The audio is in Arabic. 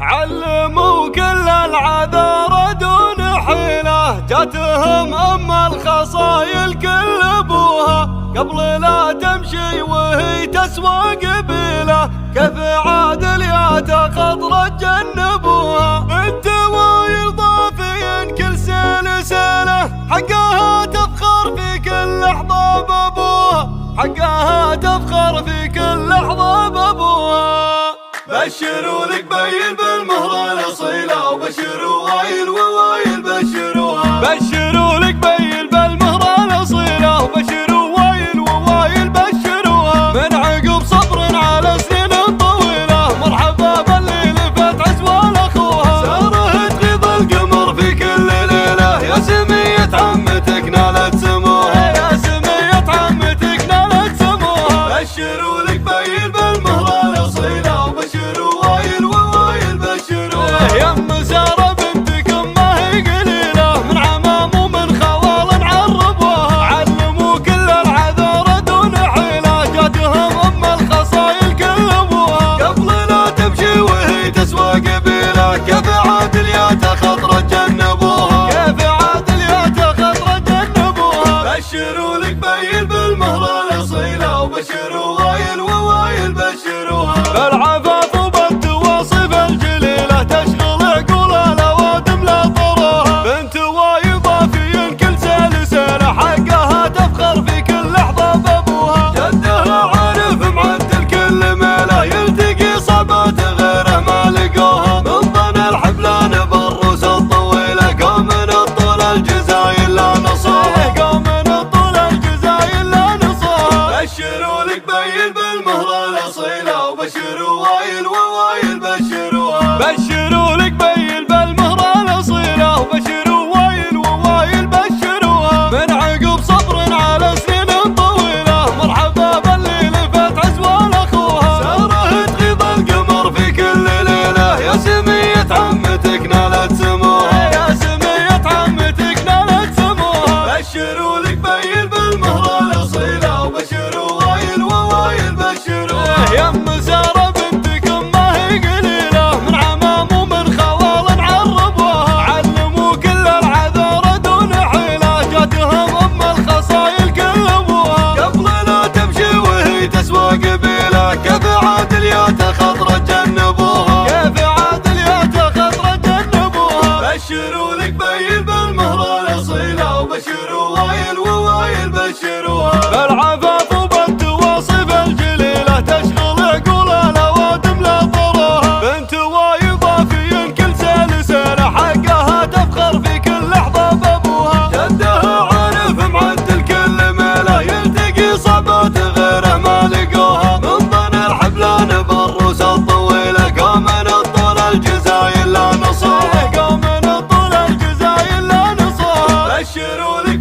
علموا كل العذارى دون حيلة، جاتهم ام الخصايل كل ابوها، قبل لا تمشي وهي تسوى قبيله، كيف عادل يا تخضر تجنبوها، بنت وايل ضافين كل سلسله، حقها تفخر في كل لحظه بابوها، حقها تفخر في كل لحظه بابوها. بشروا لك بيل بالمهرة الأصيلة، وبشروا وايل ووايل بشروها، بشروا لك بيل بالمهرة الأصيلة، وبشروا وايل ووايل بشروها، من عقب صبر على سنين طويلة، مرحبا باللي لفت عزوة لأخوها، ساره تغيظ القمر في كل ليلة، يا سمية عمتك نالت سموها، يا سمية عمتك نالت سموها. بشروا لك بيل بالمهرة الأصيلة، يم سارة بنتكم ما هي قليلة، من عمام ومن خوال عربوها، علموا كل العذارى دون حيلة، جاتهم ام الخصايل كل ابوها، قبل لا تمشي وهي تسوى قبيلة، كيف عادل يا تخضر تجنبوها، كيف عادل يا تخضر تجنبوها. بشروا لك بيل بالمهرة الأصيلة، وبشروا وايل ووايل بشروها، بالعفاف وبالتواصف الجليلة، تشغل عقول الأوادم لا طروها، بنت وايل ضافين كل سلسلة، حقها تفخر في كل لحظة بابوها، جدها عارف معدل كل ميلة، يلتقي صعبات غيره ما لقوها، من ضن الحبلان بالروس الطويلة، قوم من الطول الجزايل لا نصوها، قوم من الطول الجزايل لا نصوها. بشروا لك بيل بالمهرة الأصيلة، وبشروا وايل ووايل بشروها، بشروا لك بيل بالمهرة الأصيلة، وبشروا وايل ووايل بشروها، من عقب صبر على سنين طويلة، مرحبا باللي لفت عزوة لأخوها، ساره تغيظ القمر في كل ليلة، يا سمية عمتك نالت سموها، يا سمية عمتك نالت سموها. بشروا لك بيل بالمهرة الأصيلة، وبشروا وايل ووايل بشروها، يم سارة بنتكم ما هي قليلة، من عمام ومن خوال عربوها، علموا كل العذارى دون حيلة، جاتهم ام الخصايل كل ابوها، قبل لا تمشي وهي تسوى قبيلة، كيف عادل يا تخضر تجنبوها، كيف عادل يا تخضر تجنبوها. بشروا لك بيل بالمهرة الأصيلة، وبشروا وايل ووايل بشروها، بالعفاف وبالتواصف الجليلة، تشغل عقول الأوادم لا طروها، بنت وايل ضافين كل سلسلة، حقها تفخر في كل لحظة بابوها، جدها عارف معدل كل ميلة، يلتقي صعبات غيره ما لقوها، من ضن الحبلان بالروس الطويلة، قوم من الطول الجزايل لا نصوها، قوم من الطول الجزايل لا نصوها. بشروا لك